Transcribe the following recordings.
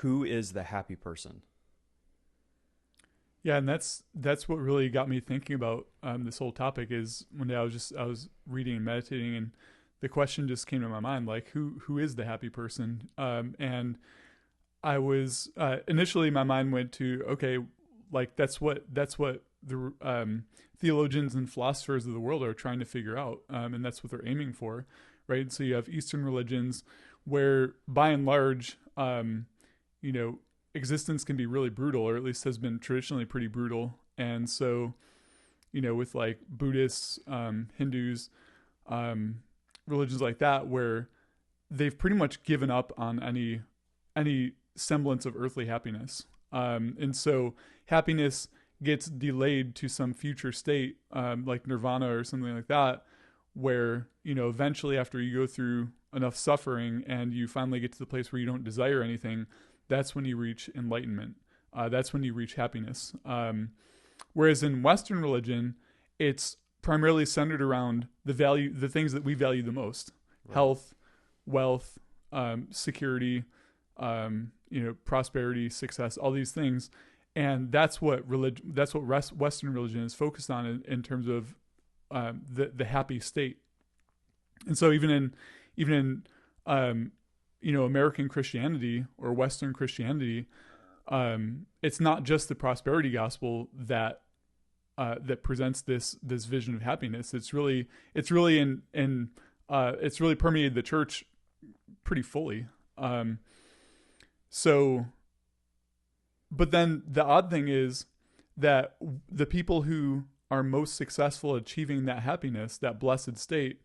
who is the happy person? Yeah, and that's what really got me thinking about this whole topic. Is one day I was reading and meditating, and the question just came to my mind, like who is the happy person? And I was initially my mind went to, okay, like that's what the theologians and philosophers of the world are trying to figure out, and that's what they're aiming for, right? So you have Eastern religions where, by and large, you know, existence can be really brutal, or at least has been traditionally pretty brutal. And so, you know, with like Buddhists, Hindus, um, religions like that, where they've pretty much given up on any semblance of earthly happiness. And so happiness gets delayed to some future state, like nirvana or something like that, where, you know, eventually after you go through enough suffering and you finally get to the place where you don't desire anything, that's when you reach enlightenment. That's when you reach happiness. Whereas in Western religion, it's primarily centered around the things that we value the most: Right. health, wealth, security, you know, prosperity, success, all these things. And that's what Western religion is focused on in terms of the happy state. And so even in you know, American Christianity or Western Christianity, it's not just the prosperity gospel that presents this vision of happiness. It's really it's really permeated the church pretty fully. So, but then the odd thing is that the people who are most successful at achieving that happiness, that blessed state,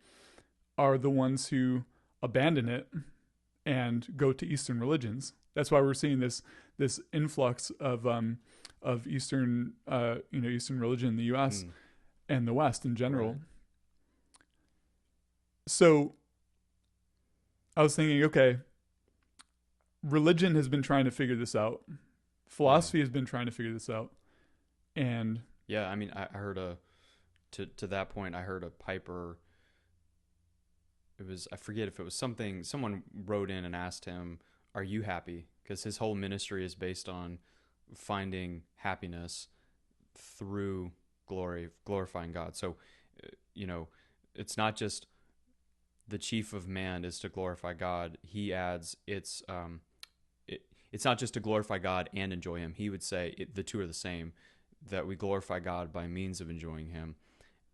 are the ones who abandon it and go to Eastern religions. That's why we're seeing this influx of Eastern you know, Eastern religion in the U.S. Mm. and the West in Right. general. So I was thinking, okay, religion has been trying to figure this out. Yeah. Philosophy has been trying to figure this out, and Yeah. I mean, I heard to that point, I heard a Piper. It was, I forget if it was something, someone wrote in and asked him, "Are you happy?" Because his whole ministry is based on finding happiness through glorifying God. So, you know, it's not just the chief of man is to glorify God. He adds it's not just to glorify God and enjoy Him. He would say the two are the same. That we glorify God by means of enjoying Him,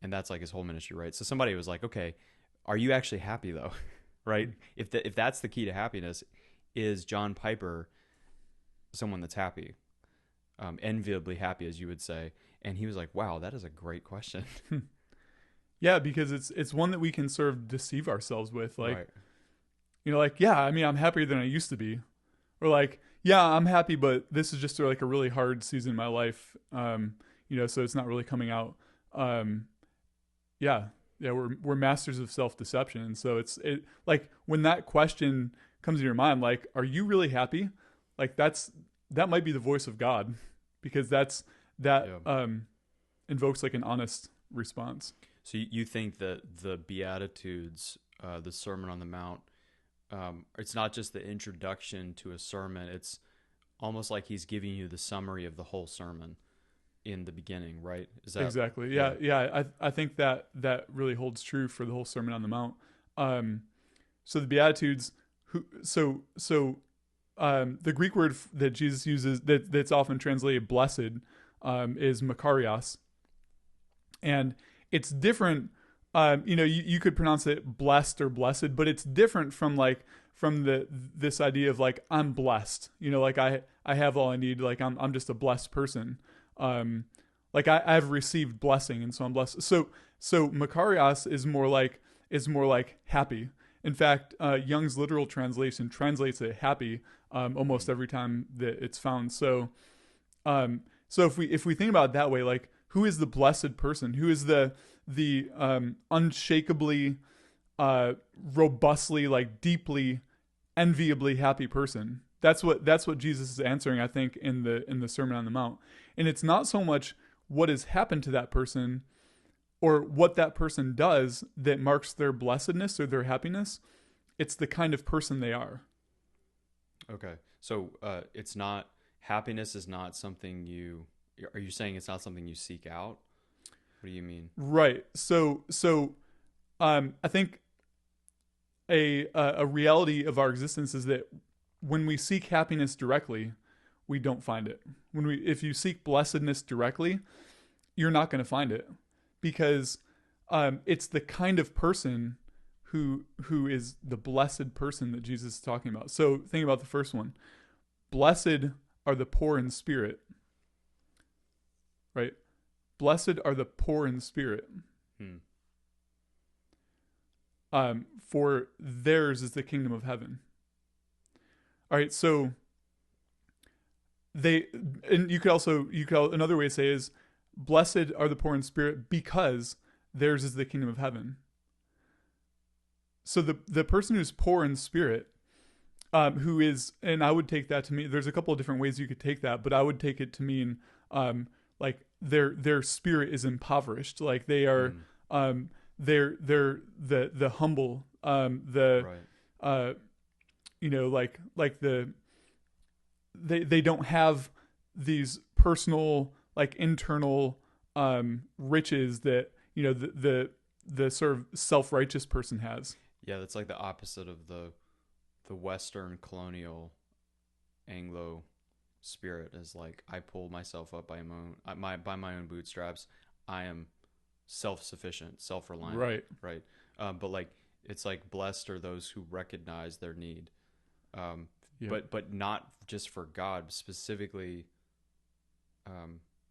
and that's like his whole ministry, right? So somebody was like, "Okay, are you actually happy though?" Right? If that's the key to happiness, is John Piper someone that's happy, enviably happy, as you would say? And he was like, "Wow, that is a great question." yeah, because it's one that we can sort of deceive ourselves with, like, Right. you know, like, yeah, I mean, I'm happier than I used to be, or like, yeah, I'm happy, but this is just like a really hard season in my life, you know, so it's not really coming out. Um, yeah, yeah, we're masters of self deception. So it like when that question comes to your mind, like, are you really happy? Like that might be the voice of God, because that Yeah. invokes like an honest response. So you think that the Beatitudes, the Sermon on the Mount, it's not just the introduction to a sermon. It's almost like he's giving you the summary of the whole sermon in the beginning, right? Is that? Exactly. Yeah. I think that really holds true for the whole Sermon on the Mount. So the Beatitudes, the Greek word that Jesus uses that's often translated blessed, is makarios, and it's different. You know, you could pronounce it blessed or blessed, but it's different from the this idea of like, I'm blessed. You know, like I have all I need. Like I'm just a blessed person. Um, like I've received blessing, and so I'm blessed. So makarios is more like happy. In fact, Young's literal translation translates it happy, almost Mm. every time that it's found. So if we think about it that way, like, who is the blessed person? Who is the unshakably, robustly, like deeply, enviably happy person? That's what Jesus is answering, I think, in the Sermon on the Mount. And it's not so much what has happened to that person or what that person does that marks their blessedness or their happiness. It's the kind of person they are. Okay. So it's not, happiness is not something you, are you saying it's not something you seek out? What do you mean? Right. I think a reality of our existence is that when we seek happiness directly, we don't find it. If you seek blessedness directly, you're not going to find it, because it's the kind of person who is the blessed person that Jesus is talking about. So think about the first one. Blessed are the poor in spirit. Right? Blessed are the poor in spirit. Hmm. For theirs is the kingdom of heaven. All right, so another way to say is, blessed are the poor in spirit because theirs is the kingdom of heaven. So the person who's poor in spirit, who is, and I would take that to mean, there's a couple of different ways you could take that, but I would take it to mean like their spirit is impoverished, like they are they're the humble, Right. like they don't have these personal, like, internal riches that the sort of self-righteous person has. Yeah, that's like the opposite of the Western colonial Anglo spirit, is like, I pull myself up by my own bootstraps. I am self-sufficient, self-reliant. Right. Right. But like, it's like, blessed are those who recognize their need, but not just for God, specifically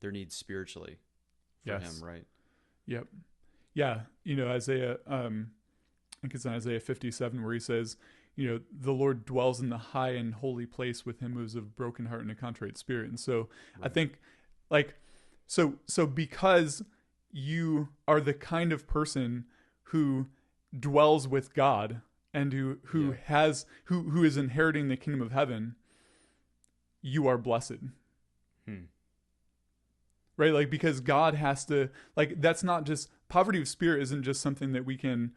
their need spiritually for Yes. Him. Right. Yep. Yeah. Isaiah, I think it's in Isaiah 57 where he says, the Lord dwells in the high and holy place with him who is of broken heart and a contrite spirit. And so Right. I think, like, so because you are the kind of person who dwells with God and who is inheriting the kingdom of heaven, you are blessed. Right? Like, because God has to, like, that's not just, poverty of spirit isn't just something that we can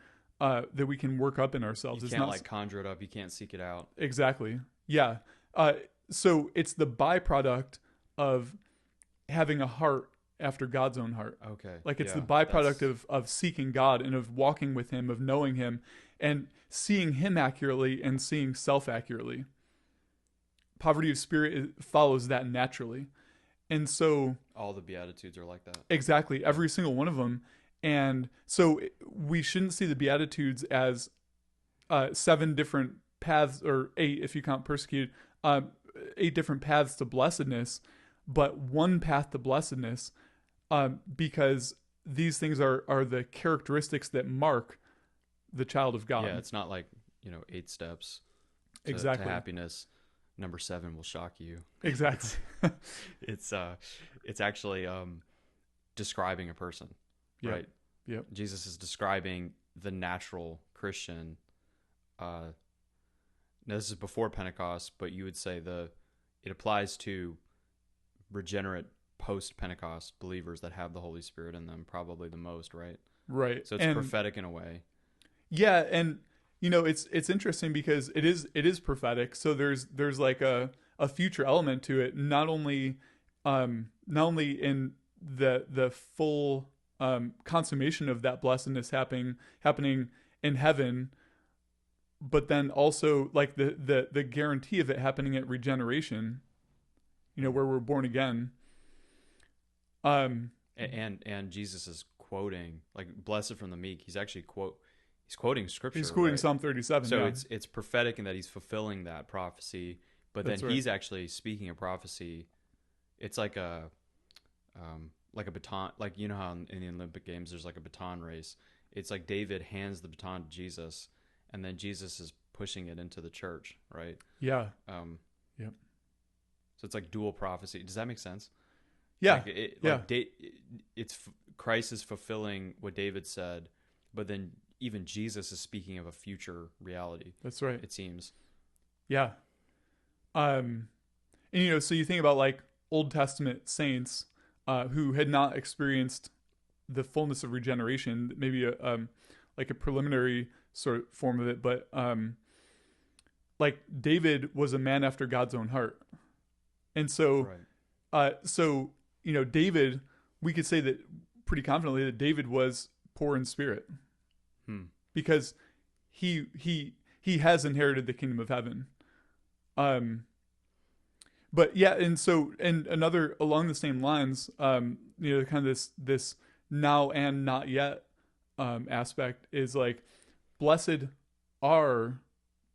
work up in ourselves. You It's can't not like conjure it up. You can't seek it out. exactly. Yeah. So it's the byproduct of having a heart after God's own heart. Okay. Like, it's Yeah, the byproduct that's- of seeking God and of walking with him, of knowing him and seeing him accurately and seeing self accurately. Poverty of spirit follows that naturally. And so all the Beatitudes are like that. exactly, every single one of them. And so we shouldn't see the Beatitudes as 7 different paths, or 8 if you count persecuted, 8 different paths to blessedness, but one path to blessedness, because these things are the characteristics that mark the child of God. Yeah, it's not like 8 steps to Exactly. happiness. Number 7 will shock you. Exactly. It's actually describing a person, Yep. right? Yep. Jesus is describing the natural Christian. Now this is before Pentecost, but you would say it applies to regenerate post-Pentecost believers that have the Holy Spirit in them probably the most, right? Right. So it's prophetic in a way. Yeah, and it's interesting because it is prophetic. So there's like a future element to it, not only in the full consummation of that blessedness happening in heaven, but then also like the guarantee of it happening at regeneration, where we're born again. And Jesus is quoting, like, blessed from the meek. He's actually he's quoting scripture. He's quoting right? Psalm 37. So yeah. it's prophetic in that he's fulfilling that prophecy, but That's then right. he's actually speaking a prophecy. It's like a baton, like, how in the Olympic Games there's like a baton race. It's like David hands the baton to Jesus, and then Jesus is pushing it into the church, right? Yeah. Yep. So it's like dual prophecy. Does that make sense? Yeah. It's Christ is fulfilling what David said, but then even Jesus is speaking of a future reality. That's right. It seems. Yeah. And so you think about like Old Testament saints who had not experienced the fullness of regeneration, maybe like a preliminary sort of form of it, but like David was a man after God's own heart. And so, Right. David, we could say that pretty confidently that David was poor in spirit Hmm. because he has inherited the kingdom of heaven. But yeah, and another along the same lines, kind of this now and not yet aspect is like, blessed are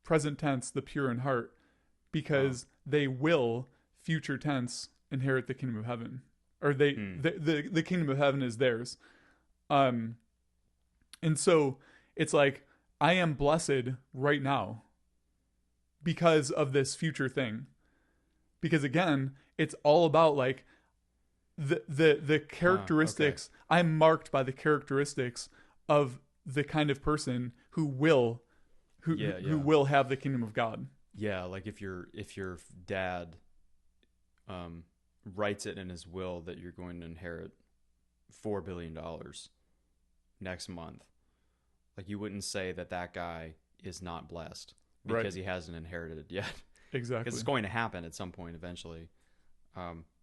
present tense the pure in heart, because they will future tense inherit the kingdom of heaven, or the kingdom of heaven is theirs. And so it's like, I am blessed right now because of this future thing. Because again, it's all about like the characteristics. Okay. I'm marked by the characteristics of the kind of person who will will have the kingdom of God. Yeah, like if your dad writes it in his will that you're going to inherit $4 billion next month, like you wouldn't say that guy is not blessed because he hasn't inherited it yet. Exactly. Because it's going to happen at some point eventually.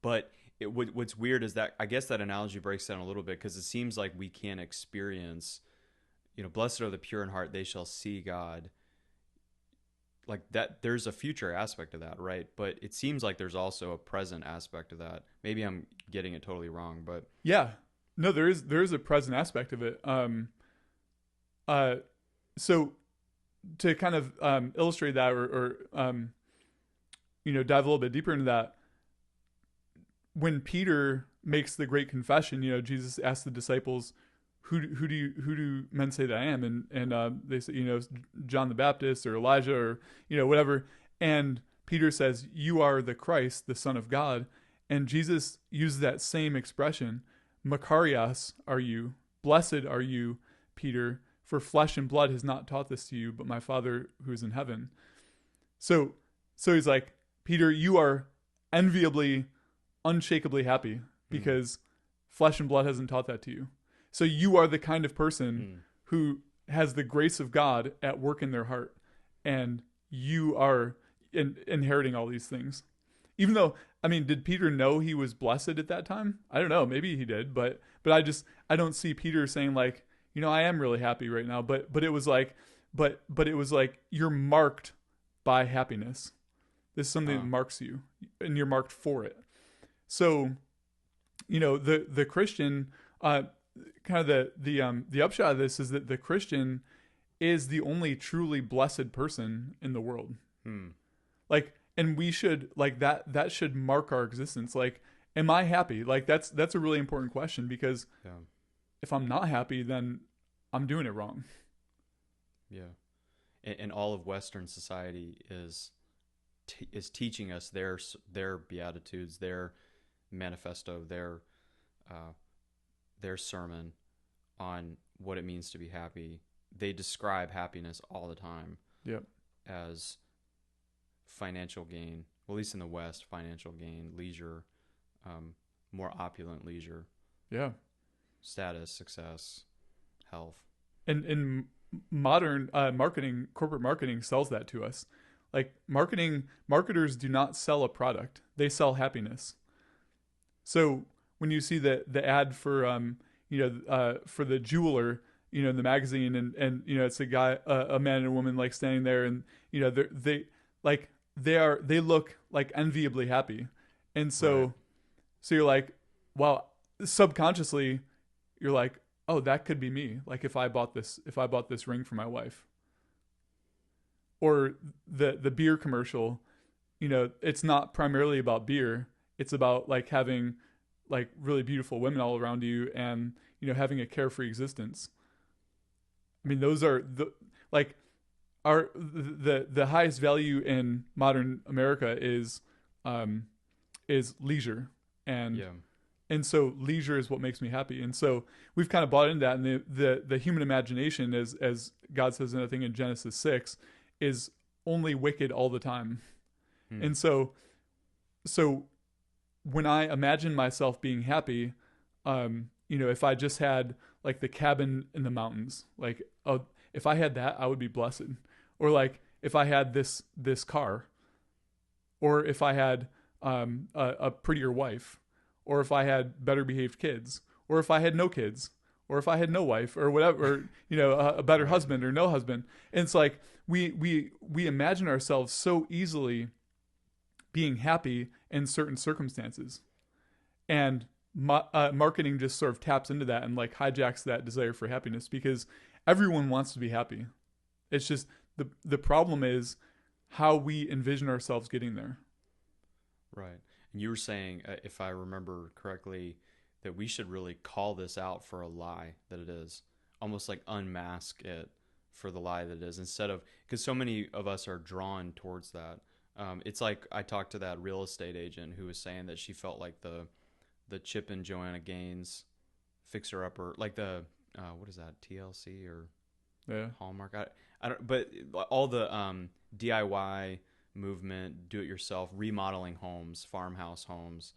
But what's weird is that I guess that analogy breaks down a little bit, because it seems like we can't experience, blessed are the pure in heart, they shall see God. Like that, there's a future aspect of that, right? But it seems like there's also a present aspect of that. Maybe I'm getting it totally wrong, but yeah, no, there is a present aspect of it. So to kind of illustrate that, or dive a little bit deeper into that, when Peter makes the great confession, Jesus asks the disciples, who do men say that I am? And they say, John the Baptist or Elijah or, whatever. And Peter says, you are the Christ, the Son of God. And Jesus uses that same expression, Makarios are you, blessed are you, Peter, for flesh and blood has not taught this to you, but my Father who is in heaven. So he's like, Peter, you are enviably, unshakably happy because flesh and blood hasn't taught that to you. So you are the kind of person who has the grace of God at work in their heart, and you are inheriting all these things. Even though, I mean, did Peter know he was blessed at that time? I don't know. Maybe he did, but I don't see Peter saying like, I am really happy right now. But it was like, but it was like, you're marked by happiness. This is something that marks you, and you're marked for it. So, the Christian, kind of the upshot of this is that the Christian is the only truly blessed person in the world. Like, and we should like that should mark our existence. Like, am I happy? Like that's a really important question, because if I'm not happy, then I'm doing it wrong. Yeah. And all of Western society is teaching us their beatitudes, their manifesto, their sermon on what it means to be happy. They describe happiness all the time as financial gain, well, at least in the West, financial gain, leisure, more opulent leisure, status, success, health. And modern marketing, corporate marketing sells that to us. Like marketers do not sell a product; they sell happiness. So when you see the ad for for the jeweler, in the magazine, and it's a guy, a man and a woman like standing there, and they look like enviably happy, and so you're like, wow, subconsciously you're like, oh, that could be me. Like if I bought this ring for my wife. Or the beer commercial, it's not primarily about beer. It's about like having like really beautiful women all around you, and having a carefree existence. I mean, those are the highest value in modern America is leisure, and so leisure is what makes me happy. And so we've kind of bought into that, and the human imagination, as God says in, I think in Genesis 6, is only wicked all the time. And so when I imagine myself being happy, if I just had like the cabin in the mountains, like, oh, if I had that, I would be blessed. Or like if I had this car, or if I had a prettier wife, or if I had better behaved kids, or if I had no kids, or if I had no wife, or whatever, or, a better Right. husband or no husband. And it's like we imagine ourselves so easily being happy in certain circumstances, and marketing just sort of taps into that and like hijacks that desire for happiness, because everyone wants to be happy. It's just the problem is how we envision ourselves getting there. Right. And you were saying, if I remember correctly, that we should really call this out for a lie that it is, almost like unmask it for the lie that it is, instead of, because so many of us are drawn towards that. It's like I talked to that real estate agent who was saying that she felt like the Chip and Joanna Gaines fixer upper, like the what is that, TLC or Yeah. Hallmark? I don't, but all the DIY movement, do it yourself, remodeling homes, farmhouse homes,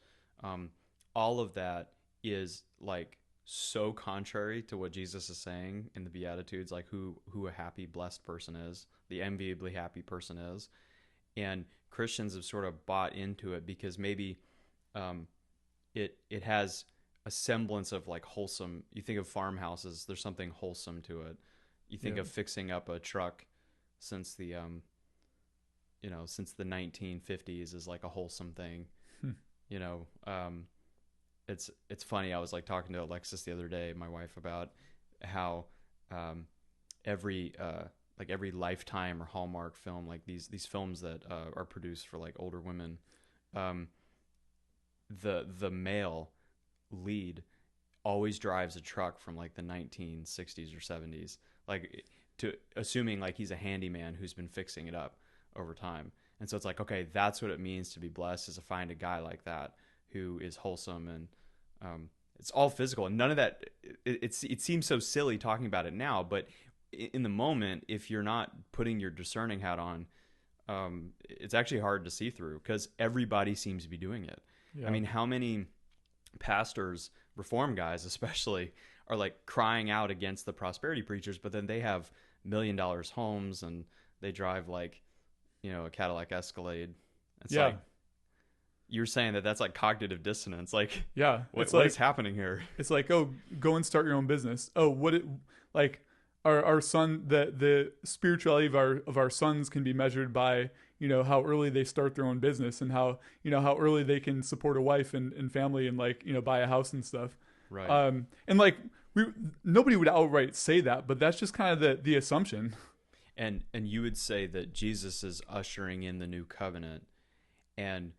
all of that is like so contrary to what Jesus is saying in the Beatitudes, like who a happy, blessed person is, the enviably happy person is. And Christians have sort of bought into it because maybe um, it has a semblance of like wholesome. You think of farmhouses, there's something wholesome to it. You think Yeah. of fixing up a truck since the since the 1950s is like a wholesome thing. Hmm. You know, it's funny. I was like talking to Alexis the other day, my wife, about how every like every Lifetime or Hallmark film, like these films that are produced for like older women, um, the male lead always drives a truck from like the 1960s or 70s, like to assuming like he's a handyman who's been fixing it up over time. And so it's like, okay, that's what it means to be blessed, is to find a guy like that who is wholesome, and it's all physical, and none of that. It seems so silly talking about it now, but in the moment, if you're not putting your discerning hat on, it's actually hard to see through because everybody seems to be doing it. I Yeah. mean, how many pastors, reform guys especially, are like crying out against the prosperity preachers, but then they have $1 million homes and they drive like, a Cadillac Escalade. It's Yeah. like you're saying that that's like cognitive dissonance. Like, Yeah. what is happening here? It's like, oh, go and start your own business. Oh, like our son, the spirituality of our sons can be measured by, how early they start their own business, and how early they can support a wife and family, and like, buy a house and stuff. Right. And like nobody would outright say that, but that's just kind of the assumption. And you would say that Jesus is ushering in the new covenant, and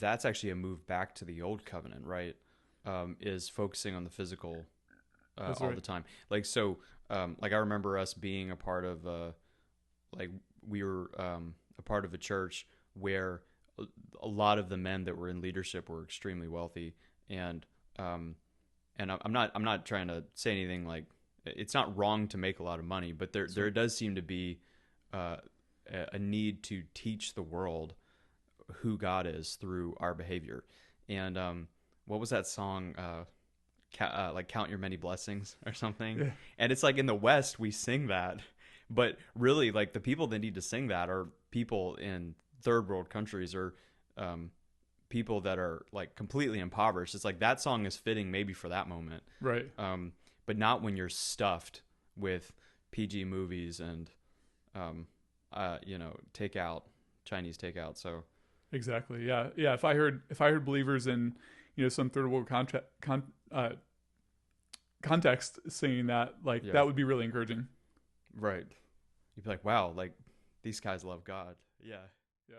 that's actually a move back to the old covenant, right? Is focusing on the physical That's all right. the time. Like so, like I remember us being a part of, like we were a part of a church where a lot of the men that were in leadership were extremely wealthy, and I'm not trying to say anything like it's not wrong to make a lot of money, but there does seem to be uh, a need to teach the world who God is through our behavior. And what was that song? Like Count Your Many Blessings or something. Yeah. And it's like in the West we sing that, but really like the people that need to sing that are people in third world countries, or um, people that are like completely impoverished. It's like that song is fitting maybe for that moment, Right. but not when you're stuffed with PG movies and takeout, Chinese takeout. So Exactly. Yeah. Yeah. If I heard believers in, some third world context singing that, like yeah, that would be really encouraging. right. You'd be like, wow, like these guys love God. Yeah. Yeah.